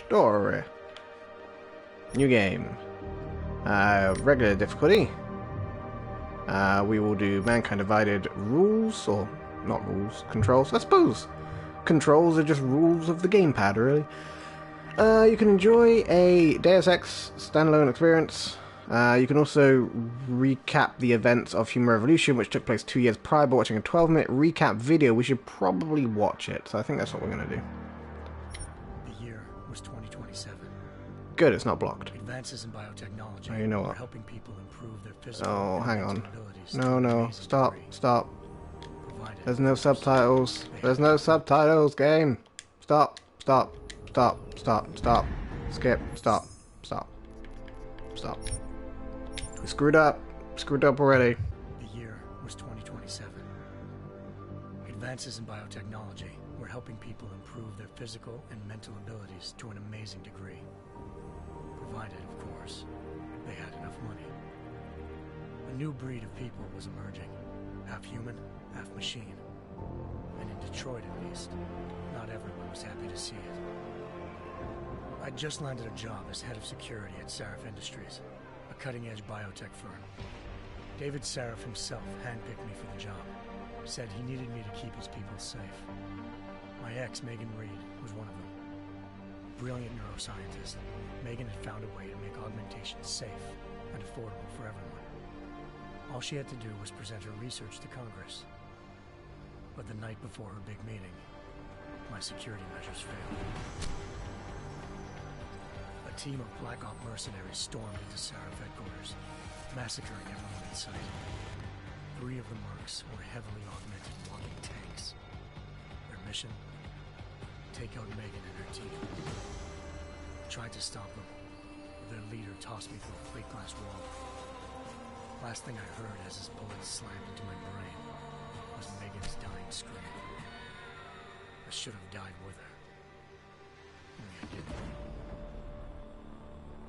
Story. New game. Regular difficulty. We will do Mankind Divided rules, or not rules, controls. I suppose controls are just rules of the gamepad, really. You can enjoy a Deus Ex standalone experience. You can also recap the events of Human Revolution, which took place 2 years prior, by watching a 12-minute recap video. We should probably watch it, so I think that's what we're going to do. The year was 2027. Good, it's not blocked. Advances in biotechnology Oh, you know what? are helping people improve their physical Oh, and hang mental on. abilities No, to an no, amazing stop, degree, stop. provided, There's no of course, subtitles. they There's have no the subtitles, game. Stop, stop, stop, stop, stop. Skip, stop, stop, stop. We screwed up. Screwed up already. The year was 2027. Advances in biotechnology were helping people improve their physical and mental abilities to an amazing degree. Provided, of course, they had enough money. A new breed of people was emerging. Half human, half machine. And in Detroit, at least, not everyone was happy to see it. I'd just landed a job as head of security at Sarif Industries, a cutting-edge biotech firm. David Sarif himself handpicked me for the job. Said he needed me to keep his people safe. My ex, Megan Reed, was one of them. Brilliant neuroscientist, Megan had found a way to make augmentations safe and affordable for everyone. All she had to do was present her research to Congress. But the night before her big meeting, my security measures failed. A team of Black Op mercenaries stormed into Sarif headquarters, massacring everyone in sight. 3 of the mercs were heavily augmented walking tanks. Their mission? Take out Megan and her team. I tried to stop them, but their leader tossed me through a plate glass wall. Last thing I heard as his bullets slammed into my brain was Megan's dying scream. I should have died with her. Only I didn't.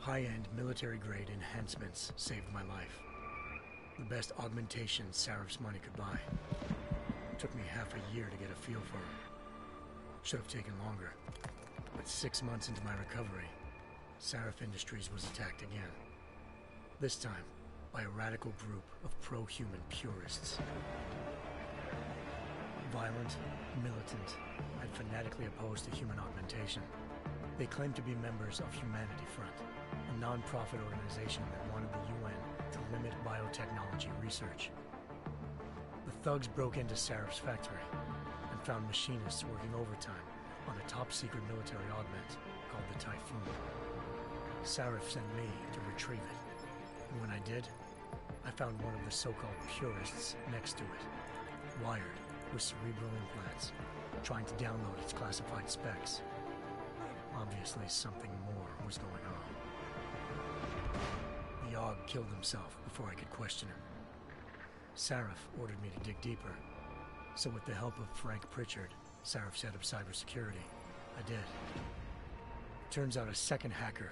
High-end military-grade enhancements saved my life. The best augmentations Sarif's money could buy. It took me half a year to get a feel for her. Should have taken longer. But 6 months into my recovery, Sarif Industries was attacked again. This time, by a radical group of pro-human purists. Violent, militant, and fanatically opposed to human augmentation. They claimed to be members of Humanity Front, a non-profit organization that wanted the UN to limit biotechnology research. The thugs broke into Sarif's factory and found machinists working overtime on a top-secret military augment called the Typhoon. Sarif sent me to retrieve it, and when I did, I found one of the so-called purists next to it, wired with cerebral implants, trying to download its classified specs. Obviously, something more was going on. The Aug killed himself before I could question him. Sarif ordered me to dig deeper, so with the help of Frank Pritchard, Sarif's head of cybersecurity, I did. Turns out a second hacker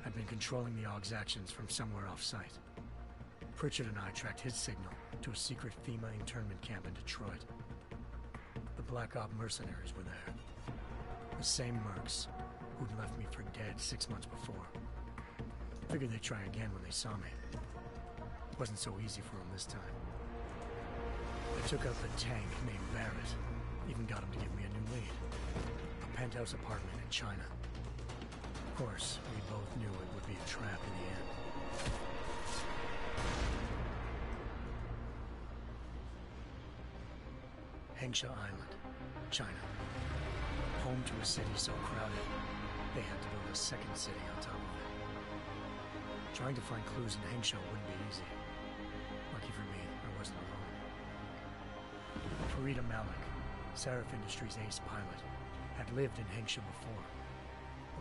had been controlling the Aug's actions from somewhere off-site. Pritchard and I tracked his signal to a secret FEMA internment camp in Detroit. The Black Op mercenaries were there. The same mercs who'd left me for dead 6 months before. Figured they'd try again when they saw me. It wasn't so easy for them this time. I took out the tank named Barrett. Even got him to give me a new lead. A penthouse apartment in China. Of course, we both knew it would be a trap in the end. Hengsha Island, China. Home to a city so crowded, they had to build a second city on top of it. Trying to find clues in Hengsha wouldn't be easy. Lucky for me, I wasn't alone. Farida Malik, Sarif Industries' ace pilot, had lived in Hengsha before.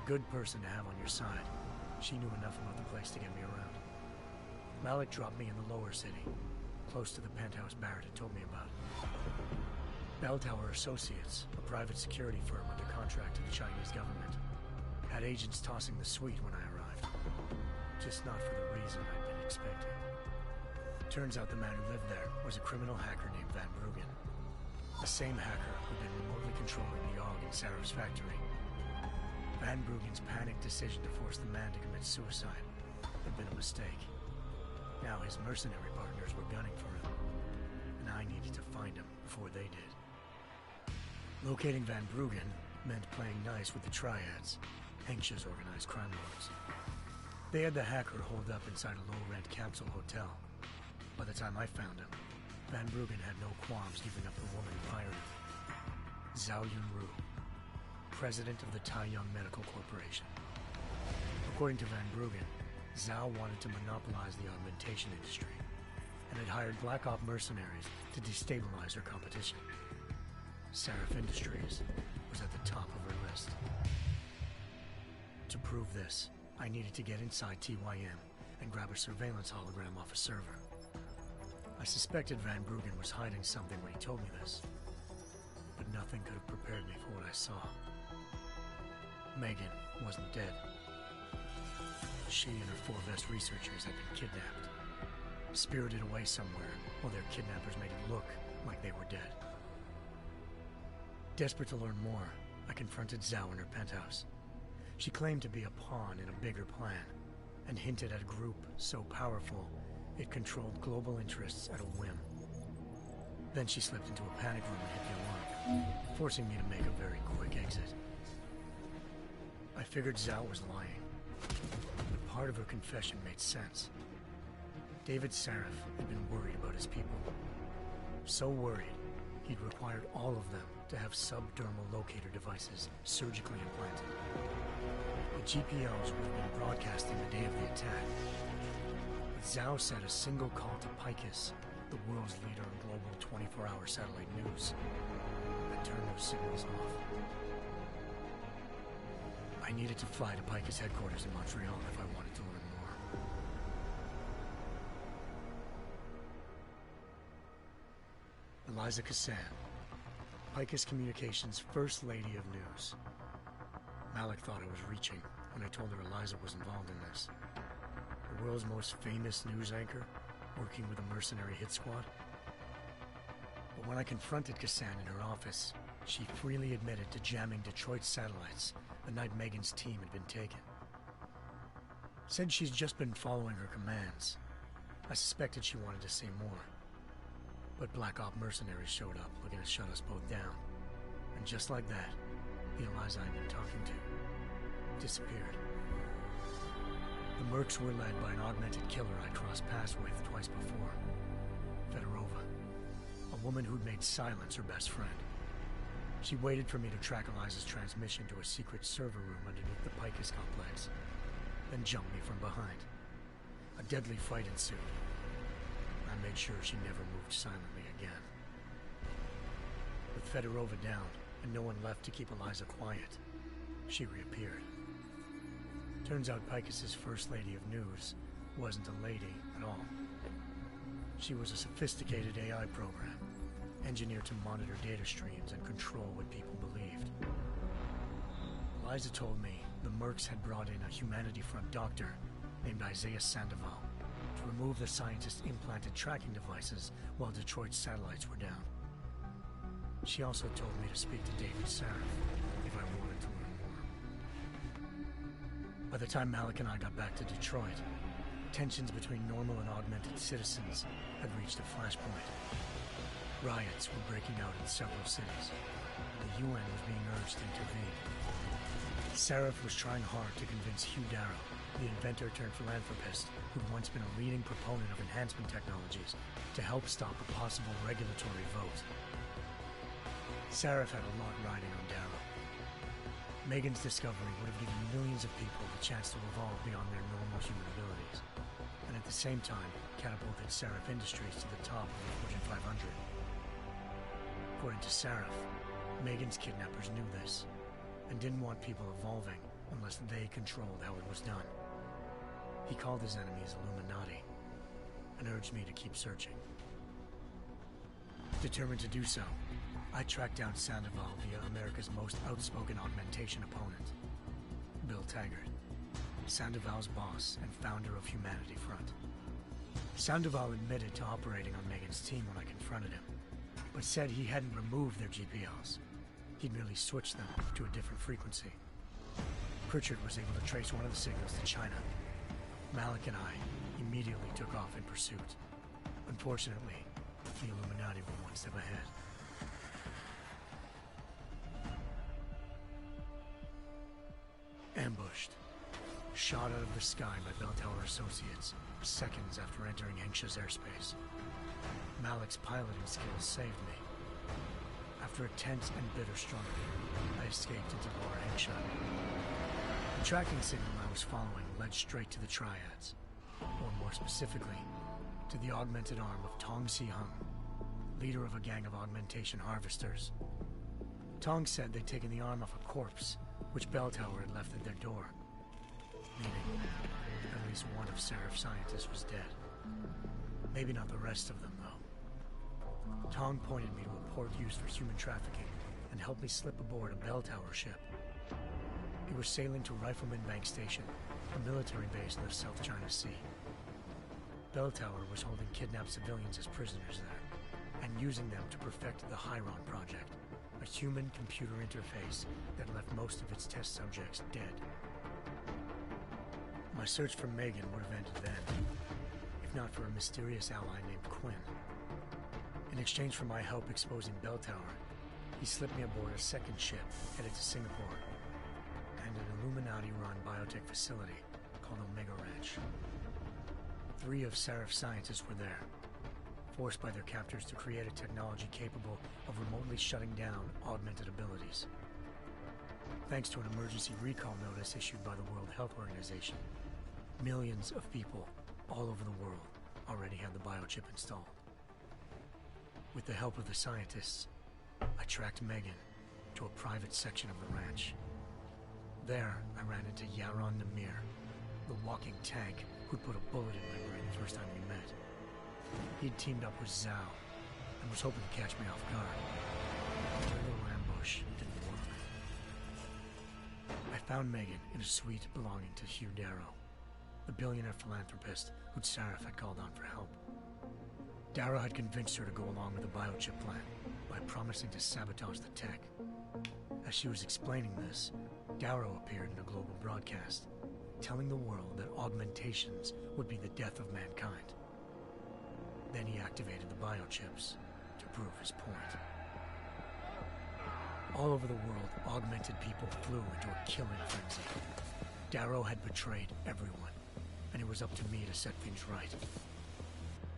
A good person to have on your side. She knew enough about the place to get me around. Malik dropped me in the lower city, close to the penthouse Barrett had told me about. Bell Tower Associates, a private security firm under contract to the Chinese government, had agents tossing the suite when I arrived. Just not for the reason I'd been expecting. Turns out the man who lived there was a criminal hacker named Van Bruggen. The same hacker who'd been remotely controlling the AUG in Sarif's factory. Van Bruggen's panicked decision to force the man to commit suicide had been a mistake. Now his mercenary partners were gunning for him, and I needed to find him before they did. Locating Van Bruggen meant playing nice with the triads, anxious organized crime lords. They had the hacker holed up inside a low-rent capsule hotel. By the time I found him, Van Bruggen had no qualms giving up the woman who hired him. Zhao Yunru, president of the Taiyang Medical Corporation. According to Van Bruggen, Zhao wanted to monopolize the augmentation industry and had hired Black Op mercenaries to destabilize her competition. Seraph Industries was at the top of her list. To prove this, I needed to get inside TYM and grab a surveillance hologram off a server. I suspected Van Bruggen was hiding something when he told me this, but nothing could have prepared me for what I saw. Megan wasn't dead. She and her 4 Vest researchers had been kidnapped, spirited away somewhere while their kidnappers made it look like they were dead. Desperate to learn more, I confronted Zhao in her penthouse. She claimed to be a pawn in a bigger plan, and hinted at a group so powerful it controlled global interests at a whim. Then she slipped into a panic room and hit the alarm, forcing me to make a very quick exit. I figured Zhao was lying, but part of her confession made sense. David Seraph had been worried about his people. So worried, he'd required all of them to have subdermal locator devices surgically implanted. The GPLs would have been broadcasting the day of the attack. But Zhao said a single call to Picus, the world's leader in global 24-hour satellite news, had turned those signals off. I needed to fly to Picus headquarters in Montreal if I wanted to learn more. Eliza Cassan, Picus Communications' First Lady of News. Malik thought I was reaching when I told her Eliza was involved in this. The world's most famous news anchor, working with a mercenary hit squad. But when I confronted Cassan in her office, she freely admitted to jamming Detroit's satellites the night Megan's team had been taken. Said she's just been following her commands. I suspected she wanted to say more. But Black Op mercenaries showed up looking to shut us both down. And just like that, the Eliza I'd been talking to disappeared. The mercs were led by an augmented killer I'd crossed paths with twice before. Fedorova, a woman who'd made silence her best friend. She waited for me to track Eliza's transmission to a secret server room underneath the Picus complex, then jumped me from behind. A deadly fight ensued. I made sure she never moved silently again. With Fedorova down, and no one left to keep Eliza quiet, she reappeared. Turns out Picus's First Lady of News wasn't a lady at all. She was a sophisticated AI program, engineered to monitor data streams and control what people believed. Eliza told me the mercs had brought in a Humanity Front doctor named Isaiah Sandoval to remove the scientist's implanted tracking devices while Detroit's satellites were down. She also told me to speak to David Seraph if I wanted to learn more. By the time Malik and I got back to Detroit, tensions between normal and augmented citizens had reached a flashpoint. Riots were breaking out in several cities. The UN was being urged to intervene. Seraph was trying hard to convince Hugh Darrow, the inventor-turned-philanthropist who'd once been a leading proponent of enhancement technologies, to help stop a possible regulatory vote. Seraph had a lot riding on Darrow. Megan's discovery would have given millions of people the chance to evolve beyond their normal human abilities, and at the same time catapulted Seraph Industries to the top of the Fortune 500. According to Seraph, Megan's kidnappers knew this, and didn't want people evolving unless they controlled how it was done. He called his enemies Illuminati, and urged me to keep searching. Determined to do so, I tracked down Sandoval via America's most outspoken augmentation opponent, Bill Taggart, Sandoval's boss and founder of Humanity Front. Sandoval admitted to operating on Megan's team when I confronted him, but said he hadn't removed their GPLs. He'd merely switched them to a different frequency. Pritchard was able to trace one of the signals to China. Malik and I immediately took off in pursuit. Unfortunately, the Illuminati were one step ahead. Ambushed. Shot out of the sky by Bell Tower Associates, seconds after entering Hengsha's airspace. Malik's piloting skills saved me. After a tense and bitter struggle, I escaped into Lower Hengsha. The tracking signal I was following led straight to the Triads, or more specifically, to the augmented arm of Tong Si-hung, leader of a gang of augmentation harvesters. Tong said they'd taken the arm off a corpse, which Bell Tower had left at their door, meaning at least one of Seraph's scientists was dead. Maybe not the rest of them, though. Tong pointed me to a port used for human trafficking and helped me slip aboard a Bell Tower ship. It was sailing to Rifleman Bank Station, a military base in the South China Sea. Bell Tower was holding kidnapped civilians as prisoners there, and using them to perfect the Hyron Project, a human-computer interface that left most of its test subjects dead. My search for Megan would have ended then, if not for a mysterious ally named Quinn. In exchange for my help exposing Bell Tower, he slipped me aboard a second ship headed to Singapore, and an Illuminati-run biotech facility called Omega Ranch. 3 of Seraph's scientists were there, forced by their captors to create a technology capable of remotely shutting down augmented abilities. Thanks to an emergency recall notice issued by the World Health Organization, millions of people all over the world already had the biochip installed. With the help of the scientists, I tracked Megan to a private section of the ranch. There, I ran into Yaron Namir, the walking tank who'd put a bullet in my brain the first time we met. He'd teamed up with Zhao and was hoping to catch me off guard. But their little ambush didn't work. I found Megan in a suite belonging to Hugh Darrow, the billionaire philanthropist who'd Seraph had called on for help. Darrow had convinced her to go along with the biochip plan by promising to sabotage the tech. As she was explaining this, Darrow appeared in a global broadcast, telling the world that augmentations would be the death of mankind. Then he activated the biochips to prove his point. All over the world, augmented people flew into a killing frenzy. Darrow had betrayed everyone, and it was up to me to set things right.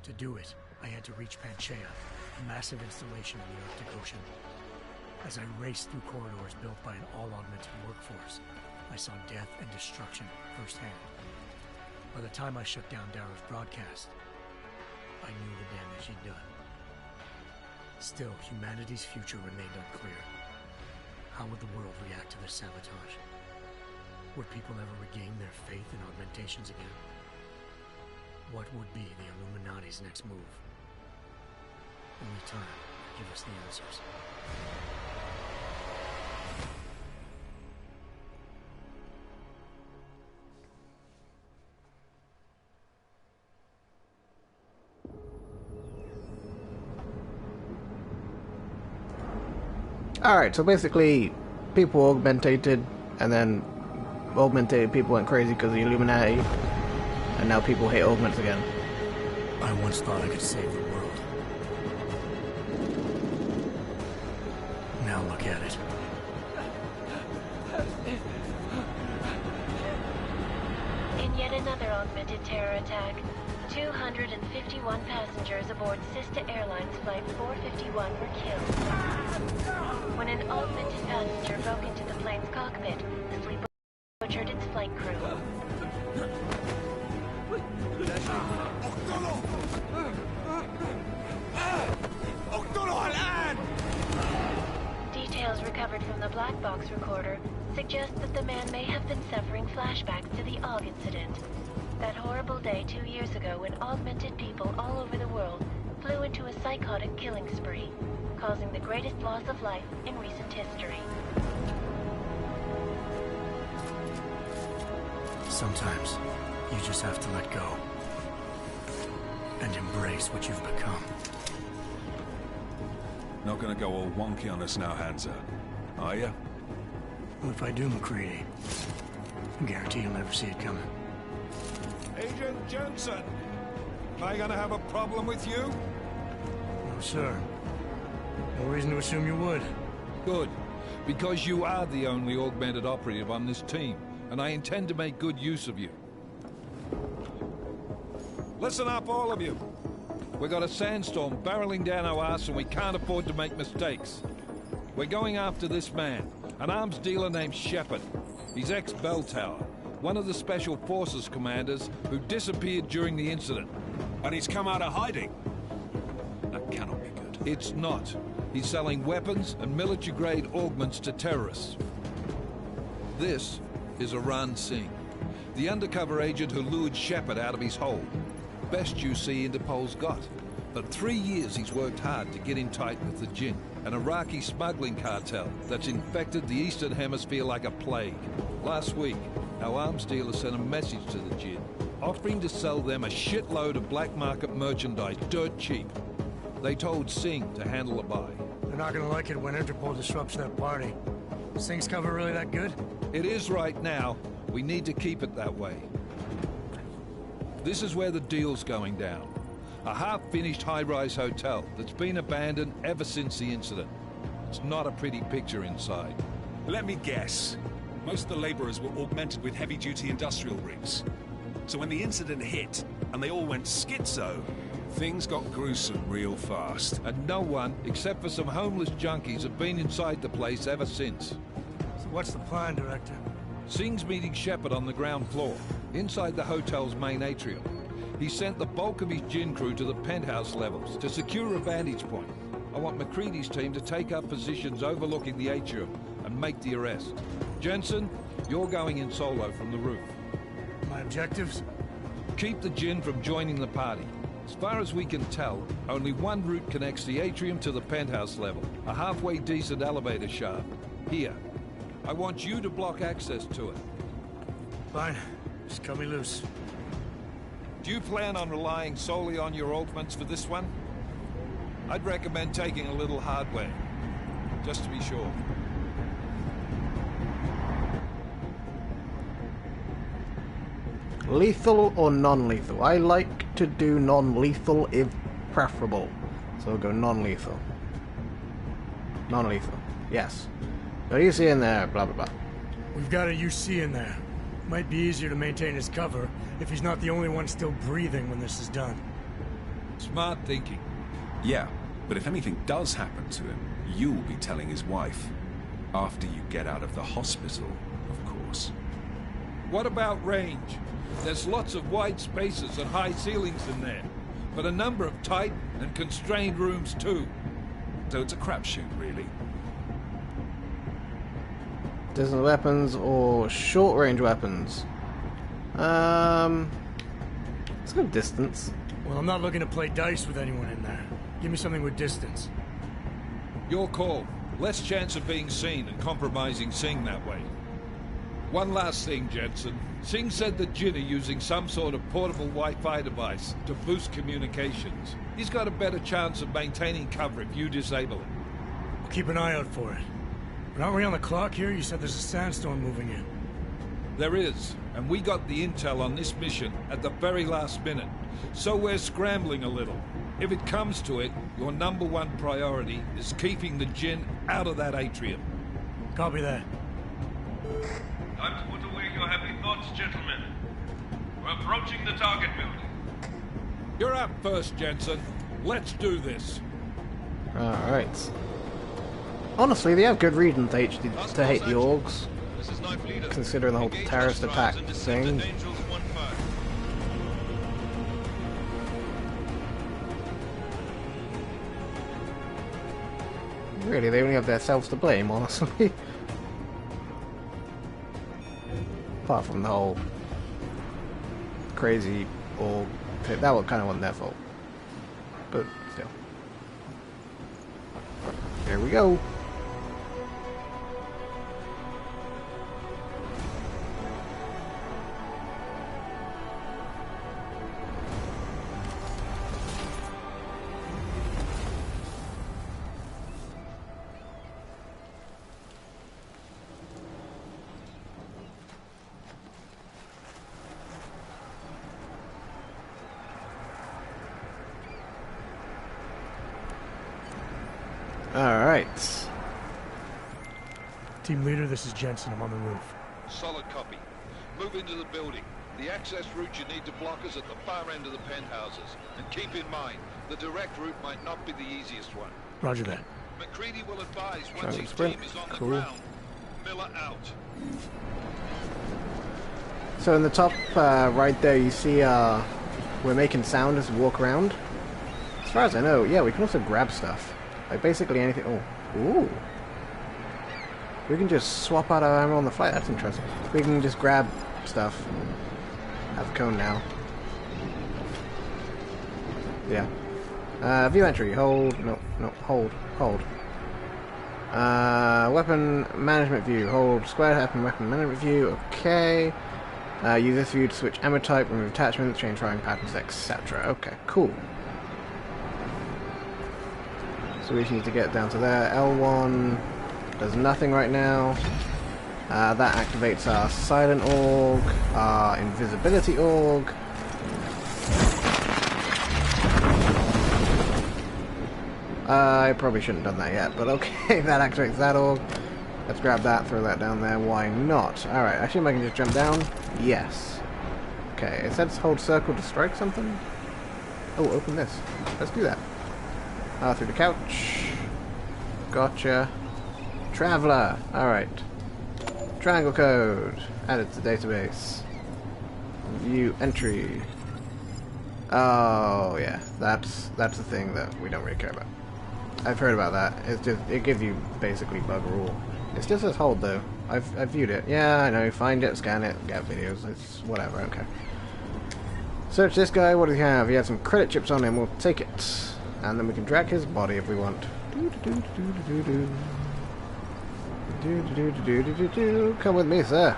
To do it, I had to reach Panchaea, a massive installation in the Arctic Ocean. As I raced through corridors built by an all-augmented workforce, I saw death and destruction firsthand. By the time I shut down Darrow's broadcast, I knew the damage he'd done. Still, humanity's future remained unclear. How would the world react to this sabotage? Would people ever regain their faith in augmentations again? What would be the Illuminati's next move? Only time will give us the answers. Alright, so basically, people augmentated, and then augmentated people went crazy because of the Illuminati, and now people hate augments again. I once thought I could save the world. Now look at it. In yet another augmented terror attack, 251 passengers aboard Sista Airlines Flight 451 were killed. When an augmented passenger broke into the plane's cockpit, the sleeper butchered its flight crew. Details recovered from the black box recorder suggest that the man may have been suffering flashbacks to the Aug incident. That horrible day 2 years ago when augmented people all over the world flew into a psychotic killing spree, causing the greatest loss of life in recent history. Sometimes, you just have to let go. And embrace what you've become. Not gonna go all wonky on us now, Hansa, are ya? Well, if I do, McCready, Guarantee you'll never see it coming. Agent Jensen! Am I gonna have a problem with you? No, sir. No reason to assume you would. Good. Because you are the only augmented operative on this team, and I intend to make good use of you. Listen up, all of you. We got a sandstorm barreling down our arse and we can't afford to make mistakes. We're going after this man, an arms dealer named Shepard. He's ex-Bell Tower, one of the Special Forces commanders who disappeared during the incident. And he's come out of hiding. That cannot be good. It's not. He's selling weapons and military-grade augments to terrorists. This is Aran Singh, the undercover agent who lured Shepard out of his hole. Best you see Interpol's got. For 3 years he's worked hard to get in tight with the Jinn, an Iraqi smuggling cartel that's infected the Eastern Hemisphere like a plague. Last week, our arms dealer sent a message to the Jinn, offering to sell them a shitload of black market merchandise dirt cheap. They told Singh to handle the buy. They're not gonna like it when Interpol disrupts their party. Singh's cover really that good? It is right now. We need to keep it that way. This is where the deal's going down. A half-finished high-rise hotel that's been abandoned ever since the incident. It's not a pretty picture inside. Let me guess. Most of the laborers were augmented with heavy-duty industrial rigs. So when the incident hit, and they all went schizo, things got gruesome real fast. And no one, except for some homeless junkies, have been inside the place ever since. So what's the plan, Director? Singh's meeting Shepard on the ground floor, inside the hotel's main atrium. He sent the bulk of his Jinn crew to the penthouse levels to secure a vantage point. I want McCready's team to take up positions overlooking the atrium and make the arrest. Jensen, you're going in solo from the roof. My objectives? Keep the Jinn from joining the party. As far as we can tell, only one route connects the atrium to the penthouse level, a halfway decent elevator shaft. Here. I want you to block access to it. Fine. Just cut me loose. Do you plan on relying solely on your augments for this one? I'd recommend taking a little hardware, just to be sure. Lethal or non-lethal? I like to do non-lethal if preferable. So we'll go non-lethal. Non-lethal. Yes. Got UC in there, blah blah blah. We've got a UC in there. Might be easier to maintain his cover if he's not the only one still breathing when this is done. Smart thinking. Yeah, but if anything does happen to him, you'll be telling his wife. After you get out of the hospital, of course. What about range? There's lots of wide spaces and high ceilings in there, but a number of tight and constrained rooms too. So it's a crapshoot, really. Distant weapons or short-range weapons? Let's go distance. Well, I'm not looking to play dice with anyone in there. Give me something with distance. Your call. Less chance of being seen and compromising Singh that way. One last thing, Jensen. Singh said the Jinn are using some sort of portable Wi-Fi device to boost communications. He's got a better chance of maintaining cover if you disable it. I'll keep an eye out for it. But aren't we on the clock here? You said there's a sandstorm moving in. There is, and we got the intel on this mission at the very last minute. So we're scrambling a little. If it comes to it, your #1 priority is keeping the Jinn out of that atrium. Copy that. Time to put away your heavy thoughts, gentlemen. We're approaching the target building. You're up first, Jensen. Let's do this. Alright. Honestly, they have good reason to hate the orgs, considering the whole terrorist attack thing. Really, they only have themselves to blame, honestly. Apart from the whole crazy org, that was kind of wasn't their fault. But still. Here we go. Alright. Team leader, this is Jensen. I'm on the roof. Solid copy. Move into the building. The access route you need to block is at the far end of the penthouses. And keep in mind, the direct route might not be the easiest one. Roger that. McCready will advise once Trying to his sprint. team is on Cool. the ground. Miller out. So in the top right there, you see we're making sound as we walk around. As far as I know, yeah, we can also grab stuff. Like basically anything. Oh, ooh. We can just swap out our ammo on the flight. That's interesting. We can just grab stuff. Have a cone now. Yeah. View entry. Hold. No. Hold. Hold. Weapon management view. Hold square. Weapon management view. Okay. Use this view to switch ammo type, remove attachments, change firing patterns, etc. Okay, cool. So we just need to get down to there. L1 does nothing right now. That activates our silent org, our invisibility org. I probably shouldn't have done that yet, but okay, that activates that org. Let's grab that, throw that down there, why not? Alright, I assume I can just jump down? Yes. Okay, it says hold circle to strike something? Oh, open this. Let's do that. Through the couch. Gotcha. Traveler. Alright. Triangle code. Added to database. View entry. Oh, yeah. That's the thing that we don't really care about. I've heard about that. It's just, it gives you basically bug rule. It still says hold though. I've viewed it. Yeah, I know. Find it, scan it, get videos. It's whatever. Okay. Search this guy. What does he have? He had some credit chips on him. We'll take it, and then we can drag his body if we want. Come with me, sir.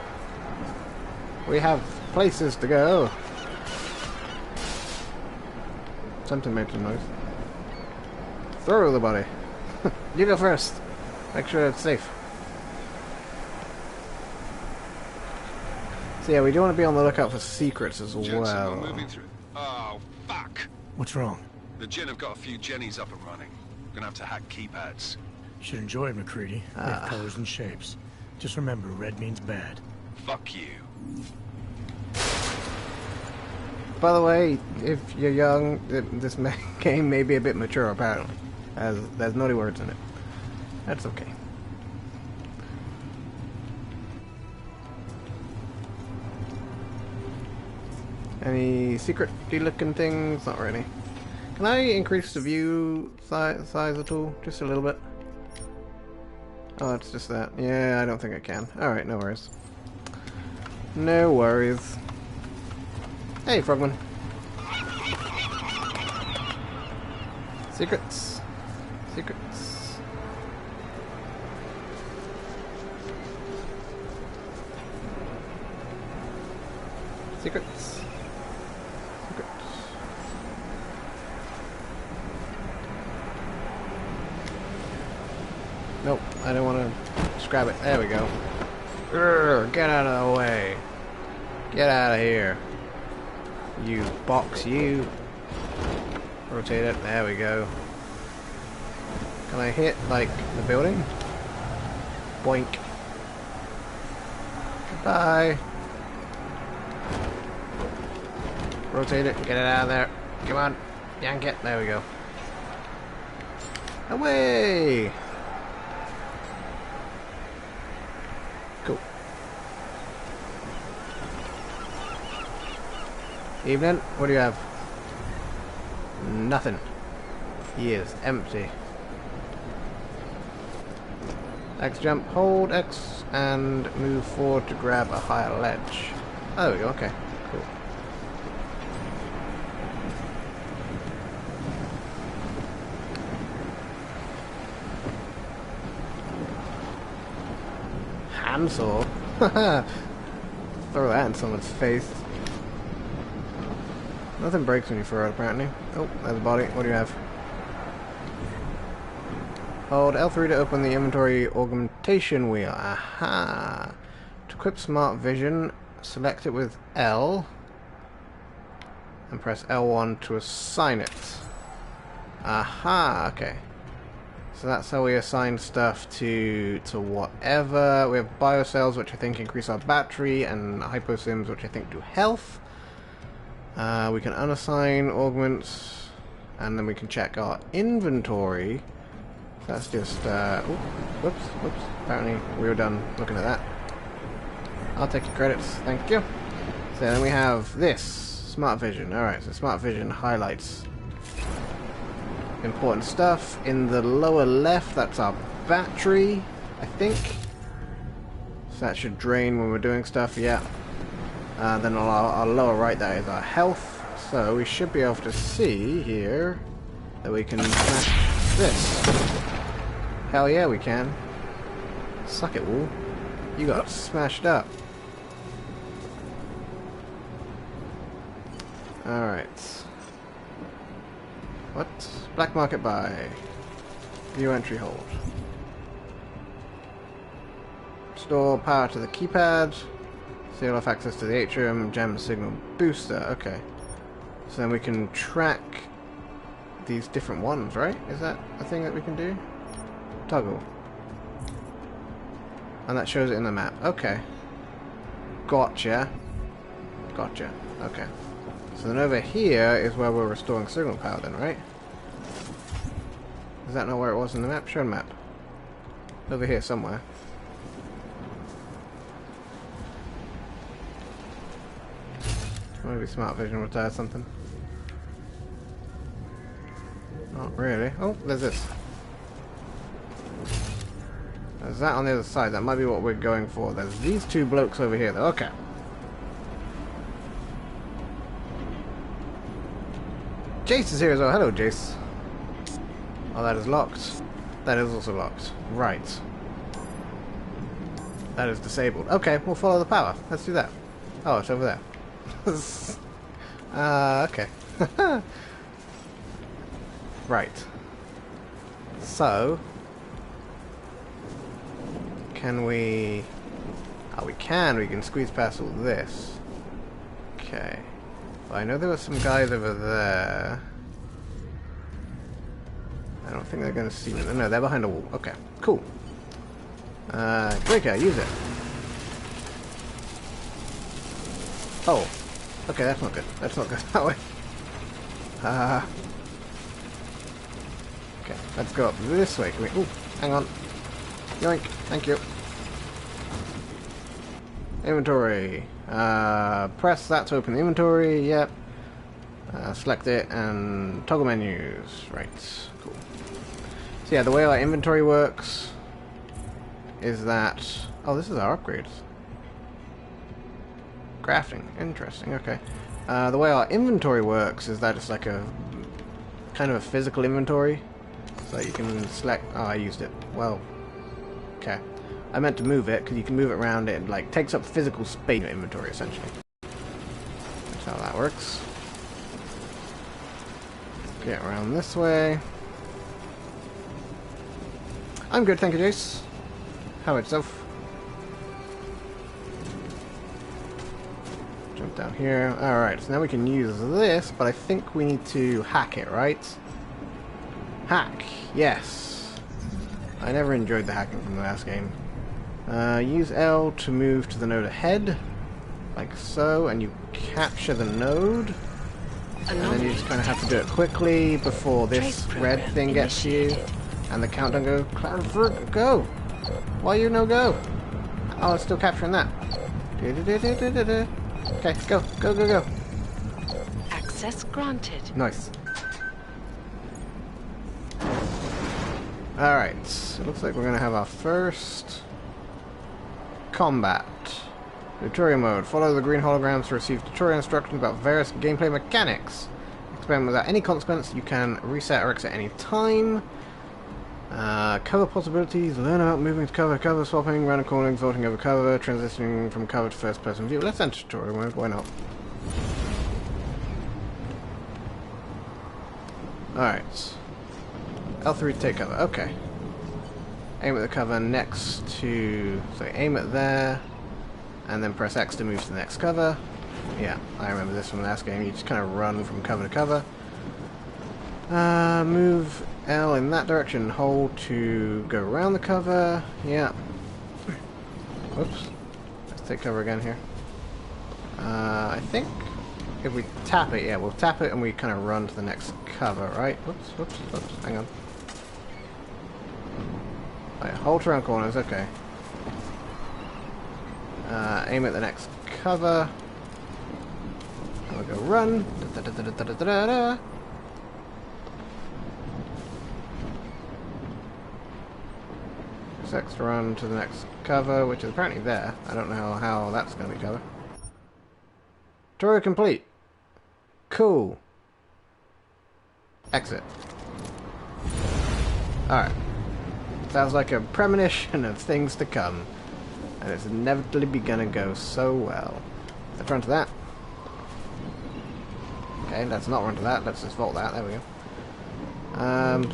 We have places to go. Something made some noise. Throw the body. You go first. Make sure it's safe. So yeah, we do want to be on the lookout for secrets as Jensen, well. we're moving through. Oh, fuck! What's wrong? The Gen have got a few Jennies up and running. Gonna have to hack keypads. Should enjoy it, McCready. They have colors and shapes. Just remember, red means bad. Fuck you. By the way, if you're young, this game may be a bit mature apparently, as there's naughty words in it. That's okay. Any secret-y looking things? Not really. Can I increase the view size at all? Just a little bit? Oh, it's just that. Yeah, I don't think I can. Alright, no worries. No worries. Hey, Frogman. Secrets. Secrets. Secrets. Nope, I don't want to just grab it. There we go. Urgh, get out of the way. Get out of here. You box, you. Rotate it. There we go. Can I hit, like, the building? Boink. Goodbye. Rotate it. Get it out of there. Come on. Yank it. There we go. Away! Cool. Evening. What do you have? Nothing. He is empty. X jump, hold X, and move forward to grab a higher ledge. Oh, there we go. Okay, cool. Handsaw. Throw that in someone's face. Nothing breaks when you throw it, apparently. Oh, there's a body. What do you have? Hold L3 to open the inventory augmentation wheel. Aha! To equip smart vision, select it with L. And press L1 to assign it. Aha! Okay. So that's how we assign stuff to whatever. We have biocells, which I think increase our battery, and hyposims, which I think do health. We can unassign augments, and then we can check our inventory. That's just, whoops. Apparently we were done looking at that. I'll take your credits, thank you. So then we have this, Smart Vision. Alright, so Smart Vision highlights important stuff. In the lower left, that's our battery, I think. So that should drain when we're doing stuff, yeah. Then on our lower right, that is our health. So we should be able to see here that we can smash this. Hell yeah, we can. Suck it, Wool. You got smashed up. Alright. What? Black market buy. View entry hold. Store power to the keypad. Seal off access to the atrium. Gem signal booster. Okay. So then we can track these different ones, right? Is that a thing that we can do? Toggle. And that shows it in the map. Okay. Gotcha. Gotcha. Okay. So then over here is where we're restoring signal power then, right? Is that not where it was in the map? Show the map. Over here somewhere. Maybe Smart Vision retired something. Not really. Oh, there's this. There's that on the other side. That might be what we're going for. There's these two blokes over here though. Okay. Jace is here as well. Hello, Jace. Oh, that is locked. That is also locked. Right. That is disabled. Okay, we'll follow the power. Let's do that. Oh, it's over there. Okay. Right. So, can we... Oh, we can. We can squeeze past all this. Okay. Well, I know there were some guys over there. I don't think they're going to see me. No, they're behind a wall. Okay, cool. Breaker, use it. Oh. Okay, that's not good. Let's not go that way. Okay, let's go up this way. Can we... Ooh, hang on. Yoink. Thank you. Inventory. Press that to open the inventory. Yep. Select it and toggle menus. Right. Cool. So yeah, the way our inventory works is that... Oh, this is our upgrades. Crafting. Interesting. Okay. The way our inventory works is that it's like a kind of a physical inventory. So you can select... Oh, I used it. Well. Okay. I meant to move it because you can move it around. It like takes up physical space in your inventory essentially. That's how that works. Get around this way. I'm good, thank you, Jace. How about yourself? Jump down here. Alright, so now we can use this, but I think we need to hack it, right? Hack, yes. I never enjoyed the hacking from the last game. Use L to move to the node ahead, like so, and you capture the node. And then you just kind of have to do it quickly before this red thing gets to you. And the countdown goes, go! Why you no go? Oh, it's still capturing that. Okay, go, go, go, go. Access granted. Nice. Alright, so it looks like we're going to have our first combat. Tutorial mode. Follow the green holograms to receive tutorial instructions about various gameplay mechanics. Experiment without any consequence. You can reset or exit any time. Cover possibilities. Learn about moving to cover, cover swapping, random calling, vaulting over cover, transitioning from cover to first person view. Let's enter tutorial mode. Why not? Alright. L3 to take cover. Okay. Aim at the cover next to... So aim it there. And then press X to move to the next cover. Yeah, I remember this from the last game. You just kind of run from cover to cover. Move L in that direction. Hold to go around the cover. Yeah. Whoops. Let's take cover again here. I think if we tap it, yeah, we'll tap it and we kind of run to the next cover, right? Whoops, whoops, whoops. Hang on. Oh, yeah, hold around corners, okay. Aim at the next cover. And we'll go run. Da, da, da, da, da, da, da, da. X to run to the next cover, which is apparently there. I don't know how that's going to be covered. Tutorial complete. Cool. Exit. Alright. Sounds like a premonition of things to come. And it's inevitably gonna go so well. Let's run to that. Okay, let's not run to that. Let's just vault that. There we go.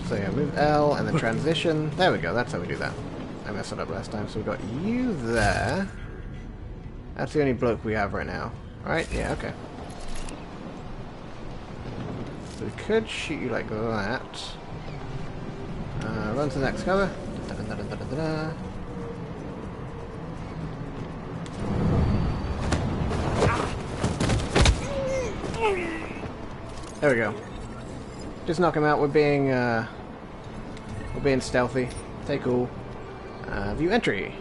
So yeah, move L and then transition. There we go. That's how we do that. I messed it up last time. So we've got you there. That's the only bloke we have right now. Right? Yeah, okay. So we could shoot you like that. Run to the next cover. Da, da, da, da, da, da, da. There we go. Just knock him out. We're being stealthy. Take all. View entry.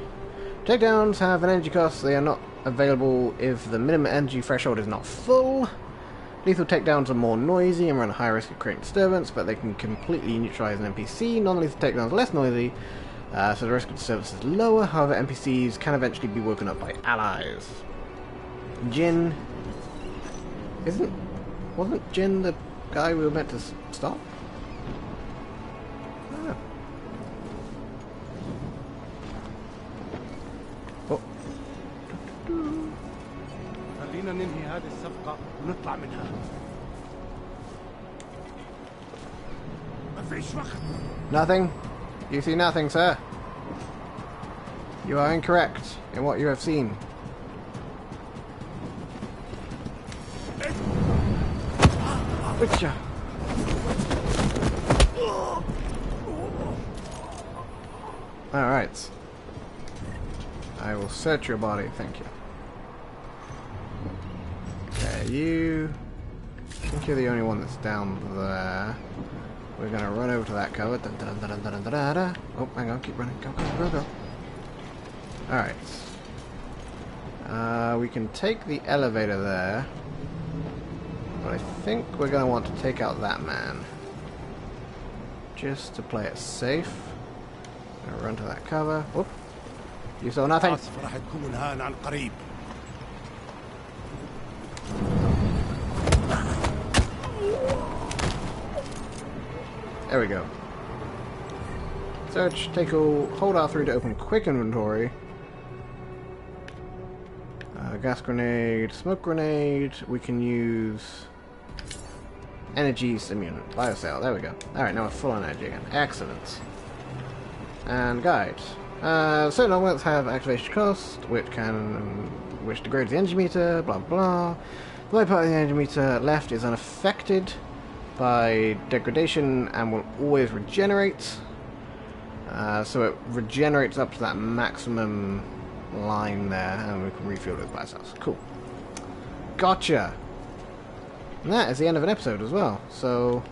Takedowns have an energy cost. They are not available if the minimum energy threshold is not full. Lethal takedowns are more noisy and run a high risk of creating disturbance, but they can completely neutralize an NPC. Non-lethal takedowns are less noisy, so the risk of disturbance is lower. However, NPCs can eventually be woken up by allies. Jin... Wasn't Jin the guy we were meant to stop? Oh. Oh. خلينا ننهي هذه الصفقة ونطلع منها. ما فيش وقت. Nothing? You see nothing, sir? You are incorrect in what you have seen. Witcher. Alright. I will search your body, thank you. Okay, you... I think you're the only one that's down there. We're gonna run over to that cover. Da, da, da, da, da, da, da, da. Oh, hang on, keep running. Go, go, go, go. Alright. We can take the elevator there. But I think we're going to want to take out that man. Just to play it safe. I'm gonna run to that cover. Whoop. You saw nothing. There we go. Search, take all, hold R3 to open quick inventory. Gas grenade, smoke grenade. We can use energy stimulant, biocell. There we go. Alright, now we're full on energy again. Excellent. And guide. Certain augments have activation cost, which degrades the energy meter. Blah blah. The right part of the energy meter left is unaffected by degradation and will always regenerate. So it regenerates up to that maximum line there, and we can refuel those biocells. Cool. Gotcha! And that is the end of an episode as well, so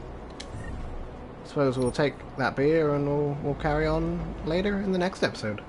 I suppose we'll take that beer and we'll carry on later in the next episode.